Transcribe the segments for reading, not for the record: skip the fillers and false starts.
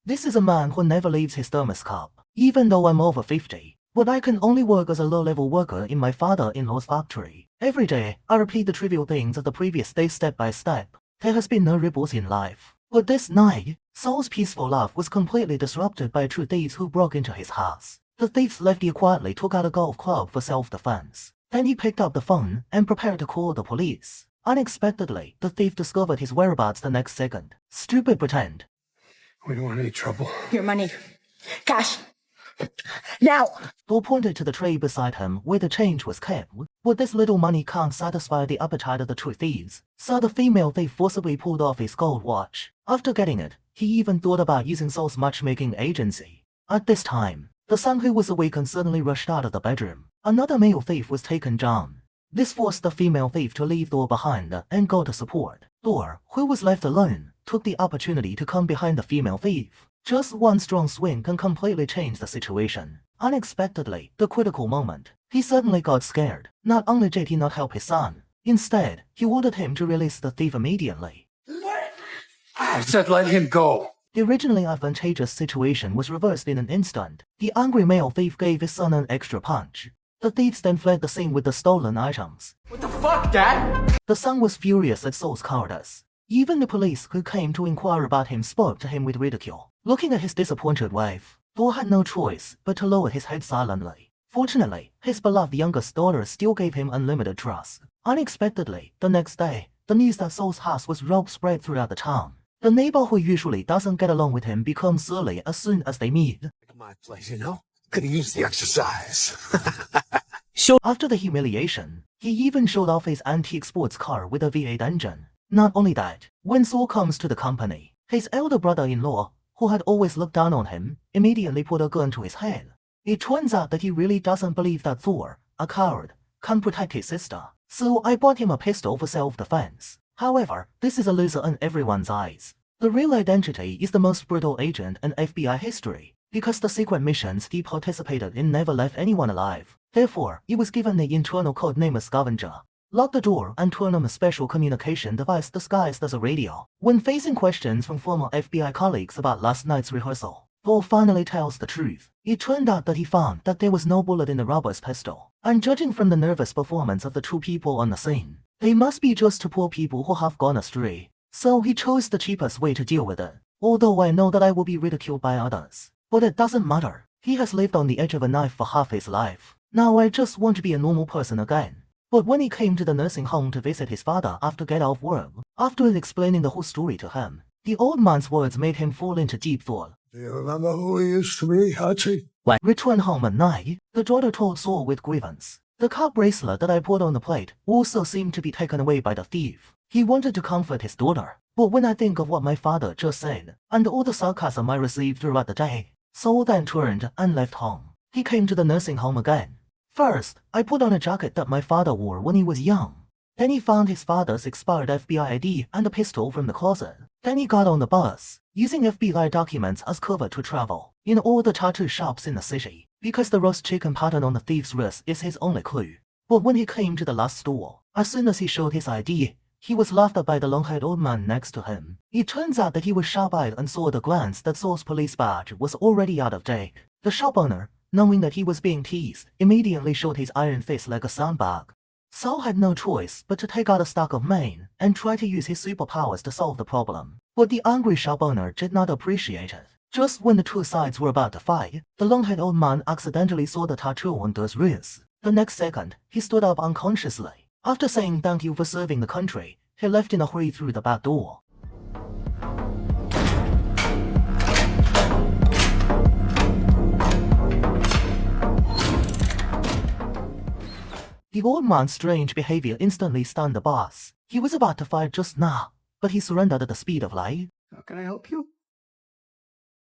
This is a man who never leaves his thermos cup. Even though I'm over 50, but I can only work as a low-level worker in my father-in-law's factory. Every day, I repeat the trivial things of the previous day step by step. There has been no ripples in life. But this night, Saul's peaceful life was completely disrupted by two thieves who broke into his house. The thieves left quietly took out a golf club for self-defense. Then he picked up the phone and prepared to call the police. Unexpectedly, the thief discovered his whereabouts the next second. Stupid pretend. We don't want any trouble. Your money. Cash. Now! Thor pointed to the tray beside him where the change was kept. But this little money can't satisfy the appetite of the two thieves, so the female thief forcibly pulled off his gold watch. After getting it, he even thought about using Saul's matchmaking agency. At this time, the son who was awakened suddenly rushed out of the bedroom. Another male thief was taken down. This forced the female thief to leave Thor behind and go to support. Thor, who was left alone, took the opportunity to come behind the female thief. Just one strong swing can completely change the situation. Unexpectedly, the critical moment, he suddenly got scared. Not only did he not help his son, instead, he ordered him to release the thief immediately. I said let him go. The originally advantageous situation was reversed in an instant. The angry male thief gave his son an extra punch. The thieves then fled the scene with the stolen items. What the fuck, Dad? The son was furious at Saul's cowardice. Even the police who came to inquire about him spoke to him with ridicule. Looking at his disappointed wife, Thor had no choice but to lower his head silently. Fortunately, his beloved youngest daughter still gave him unlimited trust. Unexpectedly, the next day, the news that Saul's house was robbed spread throughout the town. The neighbor who usually doesn't get along with him becomes surly as soon as they meet. My place, you know? Could use the exercise. After the humiliation, he even showed off his antique sports car with a V8 engine. Not only that, when Saul comes to the company, his elder brother-in-law, who had always looked down on him, immediately put a gun to his head. It turns out that he really doesn't believe that Thor, a coward, can protect his sister. So I bought him a pistol for self-defense. However, this is a loser in everyone's eyes. The real identity is the most brutal agent in FBI history, because the secret missions he participated in never left anyone alive. Therefore, he was given the internal code name as Scavenger. Lock the door and turn on a special communication device disguised as a radio. When facing questions from former FBI colleagues about last night's rehearsal, Thor finally tells the truth. It turned out that he found that there was no bullet in the robber's pistol. And judging from the nervous performance of the two people on the scene, they must be just two poor people who have gone astray. So he chose the cheapest way to deal with it. Although I know that I will be ridiculed by others. But it doesn't matter. He has lived on the edge of a knife for half his life. Now I just want to be a normal person again. But when he came to the nursing home to visit his father after get off work, after explaining the whole story to him, the old man's words made him fall into deep thought. Do you remember who he used to be, Hachi? When returned home at night, the daughter told Saul with grievance. The cup bracelet that I put on the plate also seemed to be taken away by the thief. He wanted to comfort his daughter, but when I think of what my father just said, and all the sarcasm I received throughout the day, Saul then turned and left home. He came to the nursing home again. First, I put on a jacket that my father wore when he was young. Then he found his father's expired FBI ID and a pistol from the closet. Then he got on the bus, using FBI documents as cover to travel in all the tattoo shops in the city, because the roast chicken pattern on the thief's wrist is his only clue. But when he came to the last store, as soon as he showed his ID, he was laughed at by the long-haired old man next to him. It turns out that he was sharp-eyed and saw at a glance that Saul's police badge was already out of date. The shop owner, knowing that he was being teased, immediately showed his iron fist like a sandbag. Saul had no choice but to take out a stack of main and try to use his superpowers to solve the problem. But the angry shop owner did not appreciate it. Just when the two sides were about to fight, the long-haired old man accidentally saw the tattoo on Do's wrist. The next second, he stood up unconsciously. After saying thank you for serving the country, he left in a hurry through the back door. The old man's strange behavior instantly stunned the boss. He was about to fight just now, but he surrendered at the speed of light. How can I help you?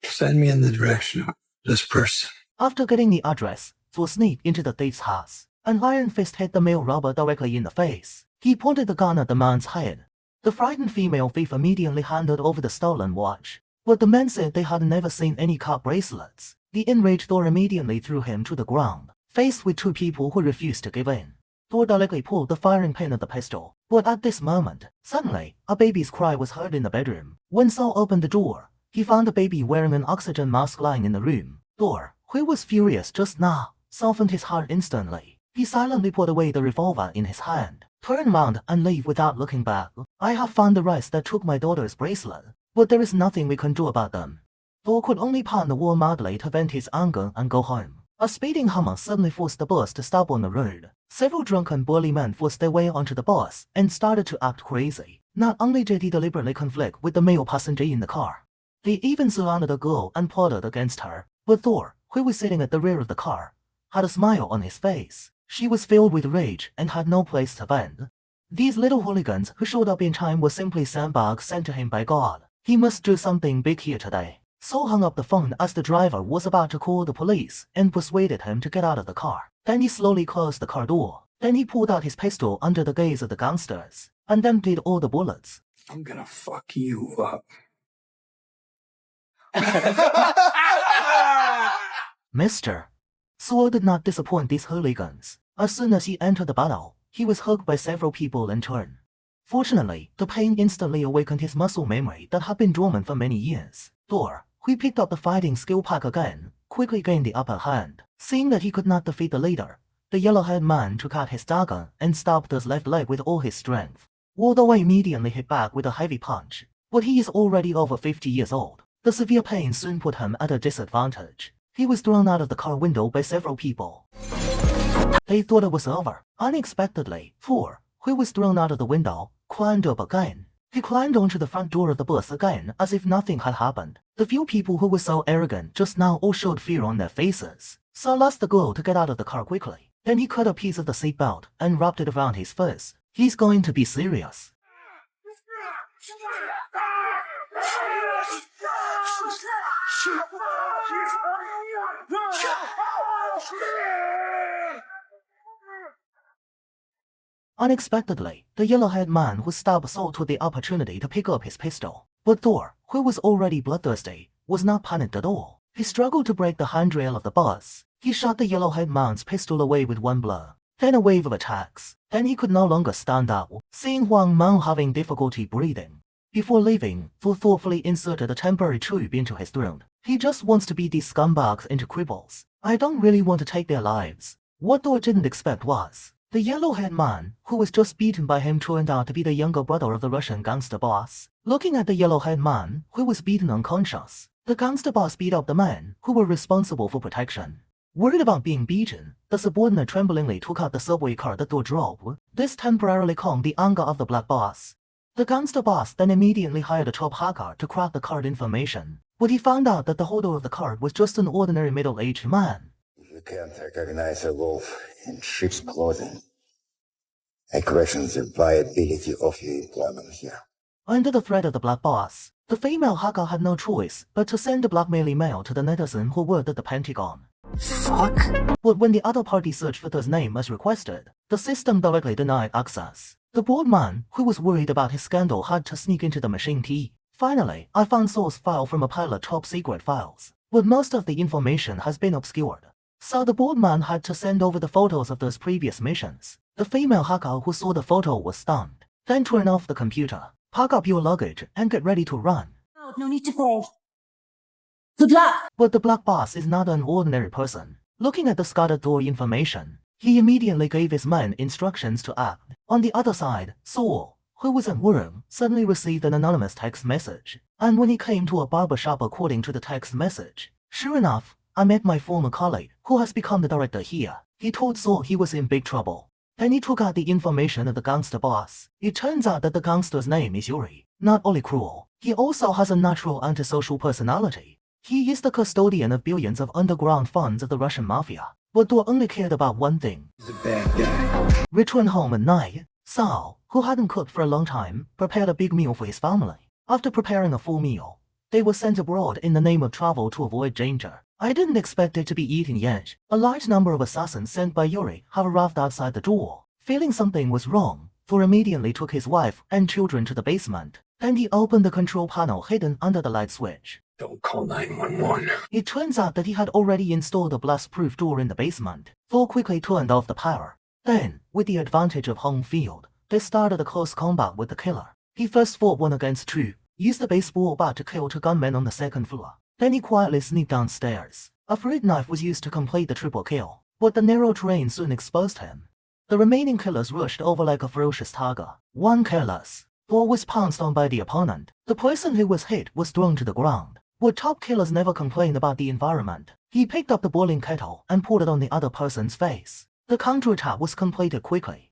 Send me in the direction of this person. After getting the address, Thor sneaked into the thief's house. An iron fist hit the male robber directly in the face. He pointed the gun at the man's head. The frightened female thief immediately handed over the stolen watch. But the men said they had never seen any cup bracelets. The enraged Thor immediately threw him to the ground, faced with two people who refused to give in. Thor directly pulled the firing pin of the pistol, but at this moment, suddenly, a baby's cry was heard in the bedroom. When Saul opened the door, he found the baby wearing an oxygen mask lying in the room. Thor, who was furious just now, softened his heart instantly. He silently put away the revolver in his hand, turned round and leave without looking back. I have found the rats that took my daughter's bracelet, but there is nothing we can do about them. Thor could only pound the wall madly to vent his anger and go home. A speeding Hummer suddenly forced the bus to stop on the road. Several drunken burly men forced their way onto the bus and started to act crazy. Not only did he deliberately conflict with the male passenger in the car, they even surrounded the girl and plotted against her. But Thor, who was sitting at the rear of the car, had a smile on his face. She was filled with rage and had no place to vent. These little hooligans who showed up in time were simply sandbags sent to him by God. He must do something big here today. Saul hung up the phone as the driver was about to call the police and persuaded him to get out of the car. Then he slowly closed the car door. Then he pulled out his pistol under the gaze of the gangsters and emptied all the bullets. I'm gonna fuck you up. Mister. Saul did not disappoint these hooligans. As soon as he entered the battle, he was hugged by several people in turn. Fortunately, the pain instantly awakened his muscle memory that had been dormant for many years. Thor, who picked up the fighting skill pack again, quickly gained the upper hand. Seeing that he could not defeat the leader, the yellow-haired man took out his dagger and stabbed his left leg with all his strength. Although I immediately hit back with a heavy punch, but he is already over 50 years old. The severe pain soon put him at a disadvantage. He was thrown out of the car window by several people. They thought it was over. Unexpectedly, Thor, who was thrown out of the window, climbed up again. He climbed onto the front door of the bus again as if nothing had happened. The few people who were so arrogant just now all showed fear on their faces. Saul asked the girl to get out of the car quickly. Then he cut a piece of the seatbelt and wrapped it around his fist. He's going to be serious. Unexpectedly, the yellow-haired man who stabbed Saul took the opportunity to pick up his pistol. But Thor, who was already bloodthirsty, was not panicked at all. He struggled to break the handrail of the bus. He shot the yellow-haired man's pistol away with one blow. Then a wave of attacks. Then he could no longer stand up, seeing Huang Mao having difficulty breathing. Before leaving, Thor thoughtfully inserted a temporary tube into his throat. He just wants to beat these scumbags into cripples. I don't really want to take their lives. What Thor didn't expect was, the yellow-haired man, who was just beaten by him, turned out to be the younger brother of the Russian gangster boss. Looking at the yellow-haired man, who was beaten unconscious, the gangster boss beat up the men who were responsible for protection. Worried about being beaten, the subordinate tremblingly took out the subway car that Thor drove. This temporarily calmed the anger of the black boss. The gangster boss then immediately hired a top hacker to crack the card information, but he found out that the holder of the card was just an ordinary middle-aged man. You can't recognize a wolf in sheep's clothing. I question the viability of your employment here. Under the threat of the black boss, the female hacker had no choice but to send a blackmail email to the netizen who worked at the Pentagon. Fuck. But when the other party searched for Thor's name as requested, the system directly denied access. The bored man, who was worried about his scandal, had to sneak into the machine key. Finally, I found Saul's file from a pile of top-secret files, but most of the information has been obscured. So the bored man had to send over the photos of those previous missions. The female hacker who saw the photo was stunned. Then turn off the computer, pack up your luggage, and get ready to run. No need to pay. Good luck. But the black boss is not an ordinary person. Looking at the scattered door information, he immediately gave his men instructions to act. On the other side, Saul, who was at work, suddenly received an anonymous text message. And when he came to a barber shop according to the text message, sure enough, I met my former colleague, who has become the director here. He told Saul he was in big trouble. Then he took out the information of the gangster boss. It turns out that the gangster's name is Yuri. Not only cruel, he also has a natural antisocial personality. He is the custodian of billions of underground funds of the Russian mafia. But Thor only cared about one thing. He's a bad guy. Return home at night. Saul, who hadn't cooked for a long time, prepared a big meal for his family. After preparing a full meal, they were sent abroad in the name of travel to avoid danger. I didn't expect it to be eaten yet. A large number of assassins sent by Yuri have arrived outside the door. Feeling something was wrong, Thor immediately took his wife and children to the basement. Then he opened the control panel hidden under the light switch. Don't call 911. It turns out that he had already installed a blast-proof door in the basement. Thor quickly turned off the power. Then, with the advantage of home field, they started a close combat with the killer. He first fought 1 against 2, used a baseball bat to kill two gunmen on the second floor. Then he quietly sneaked downstairs. A fruit knife was used to complete the triple kill, but the narrow terrain soon exposed him. The remaining killers rushed over like a ferocious tiger. One careless, Thor was pounced on by the opponent. The person who was hit was thrown to the ground. But top killers never complain about the environment. He picked up the boiling kettle and poured it on the other person's face. The counterattack was completed quickly.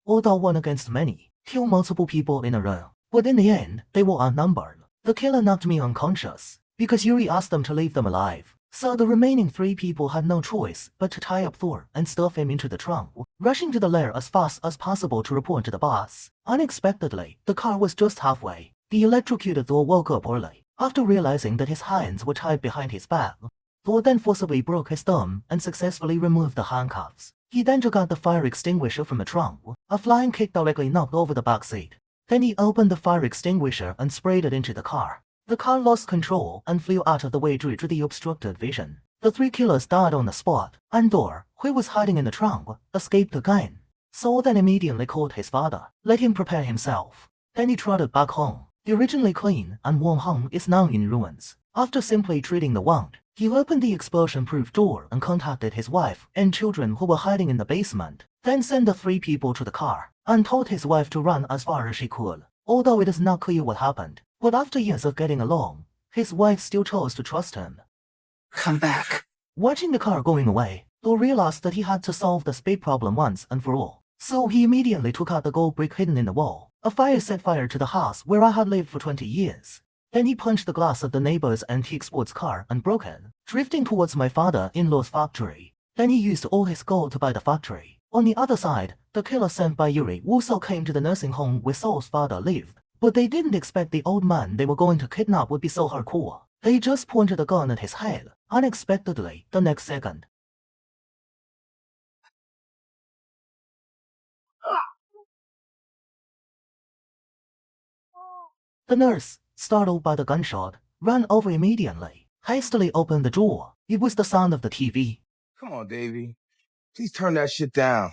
Although one against many, kill multiple people in a row. But in the end, they were outnumbered. The killer knocked me unconscious, because Yuri asked them to leave them alive. So the remaining 3 people had no choice but to tie up Thor and stuff him into the trunk, rushing to the lair as fast as possible to report to the boss. Unexpectedly, the car was just halfway. The electrocuted Thor woke up early. After realizing that his hands were tied behind his back, Thor then forcibly broke his thumb and successfully removed the handcuffs. He then took out the fire extinguisher from the trunk. A flying kick directly knocked over the back seat. Then he opened the fire extinguisher and sprayed it into the car. The car lost control and flew out of the way due to the obstructed vision. The 3 killers died on the spot, and Thor, who was hiding in the trunk, escaped again. Saul then immediately called his father, let him prepare himself. Then he trotted back home. The originally clean and warm home is now in ruins. After simply treating the wound, he opened the explosion-proof door and contacted his wife and children who were hiding in the basement, then sent the 3 people to the car, and told his wife to run as far as she could. Although it is not clear what happened, but after years of getting along, his wife still chose to trust him. Come back. Watching the car going away, Thor realized that he had to solve the speed problem once and for all. So he immediately took out the gold brick hidden in the wall. A fire set fire to the house where I had lived for 20 years. Then he punched the glass of the neighbor's antique sports car and broke it, drifting towards my father-in-law's factory. Then he used all his gold to buy the factory. On the other side, the killer sent by Yuri also came to the nursing home where Saul's father lived. But they didn't expect the old man they were going to kidnap would be so hardcore. They just pointed a gun at his head, unexpectedly, the next second. The nurse, startled by the gunshot, ran over immediately, hastily opened the door. It was the sound of the TV. Come on, Davey. Please turn that shit down.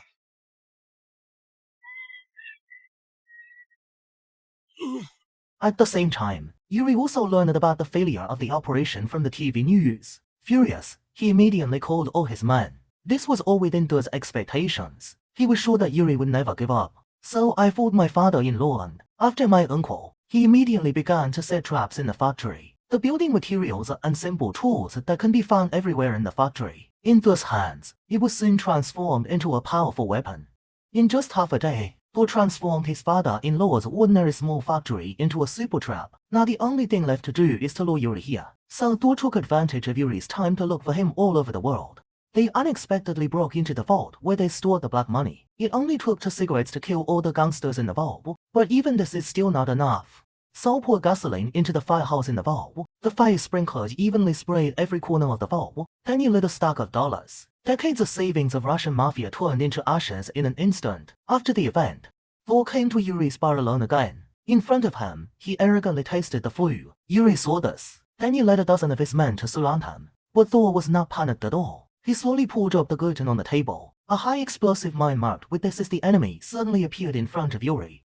At the same time, Yuri also learned about the failure of the operation from the TV news. Furious, he immediately called all his men. This was all within Thor's expectations. He was sure that Yuri would never give up. So I fooled my father-in-law and, after my uncle, he immediately began to set traps in the factory. The building materials and simple tools that can be found everywhere in the factory. In Thor's hands, it was soon transformed into a powerful weapon. In just half a day, Thor transformed his father-in-law's ordinary small factory into a super trap. Now the only thing left to do is to lure Yuri here. So Thor took advantage of Yuri's time to look for him all over the world. They unexpectedly broke into the vault where they stored the black money. It only took 2 cigarettes to kill all the gangsters in the vault, but even this is still not enough. Saul poured gasoline into the firehouse in the vault. The fire sprinklers evenly sprayed every corner of the vault. Then he lit a stack of dollars. Decades of savings of Russian mafia turned into ashes in an instant. After the event, Thor came to Yuri's bar alone again. In front of him, he arrogantly tasted the food. Yuri saw this. Then he led a dozen of his men to surround him. But Thor was not panicked at all. He slowly pulled up the gluten on the table. A high explosive mine marked with "This is the enemy" suddenly appeared in front of Yuri.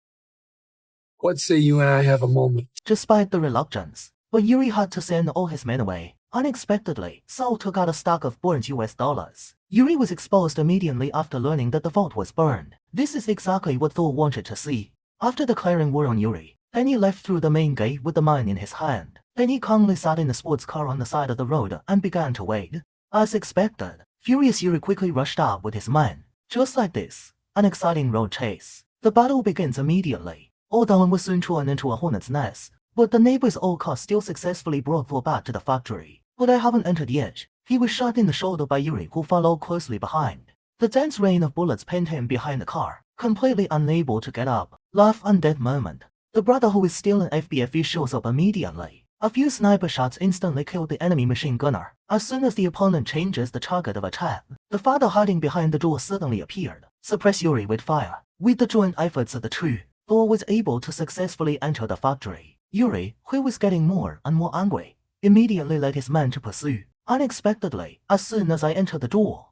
What say you and I have a moment? Despite the reluctance, but Yuri had to send all his men away. Unexpectedly, Saul took out a stack of burned US dollars. Yuri was exposed immediately after learning that the vault was burned. This is exactly what Thor wanted to see. After declaring war on Yuri, then he left through the main gate with the mine in his hand. Then he calmly sat in a sports car on the side of the road and began to wait. As expected, furious Yuri quickly rushed out with his men. Just like this, an exciting road chase. The battle begins immediately. Although it was soon turned into a hornet's nest, but the neighbor's old car still successfully brought Thor back to the factory. But I haven't entered yet. He was shot in the shoulder by Yuri, who followed closely behind. The dense rain of bullets pinned him behind the car, completely unable to get up. Laugh and death moment. The brother who is still an FBFE shows up immediately. A few sniper shots instantly killed the enemy machine gunner. As soon as the opponent changes the target of attack, the father hiding behind the door suddenly appeared. Suppress Yuri with fire. With the joint efforts of the two, Thor was able to successfully enter the factory. Yuri, who was getting more and more angry, immediately led his men to pursue. Unexpectedly, as soon as I entered the door.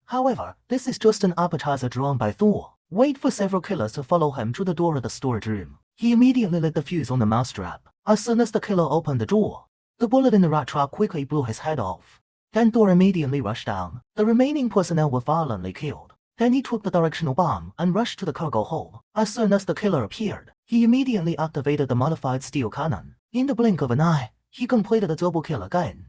However, this is just an appetizer drawn by Thor. wait for several killers to follow him to the door of the storage room. He immediately lit the fuse on the mousetrap. As soon as the killer opened the door, the bullet in the rat trap quickly blew his head off. Then Thor immediately rushed down. The remaining personnel were violently killed. Then he took the directional bomb and rushed to the cargo hold. As soon as the killer appeared, he immediately activated the modified steel cannon. In the blink of an eye, he completed the double kill again.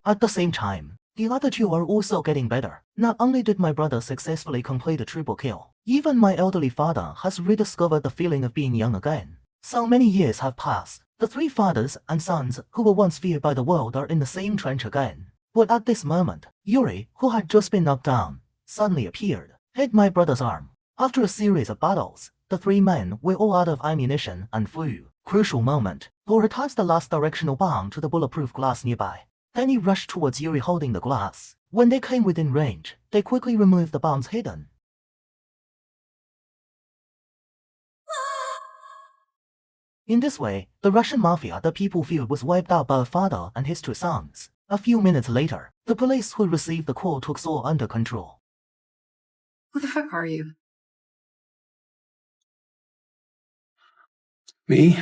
At the same time, the other two are also getting better. Not only did my brother successfully complete a triple kill, even my elderly father has rediscovered the feeling of being young again. So many years have passed. The three fathers and sons who were once feared by the world are in the same trench again. But at this moment, Yuri, who had just been knocked down, suddenly appeared, hit my brother's arm. After a series of battles, the three men were all out of ammunition and flew. Crucial moment, Thor attached the last directional bomb to the bulletproof glass nearby. Then he rushed towards Yuri holding the glass. When they came within range, they quickly removed the bombs hidden. In this way, the Russian mafia the people feared was wiped out by a father and his two sons. A few minutes later, the police who received the call took Saul under control. Who the fuck are you? Me?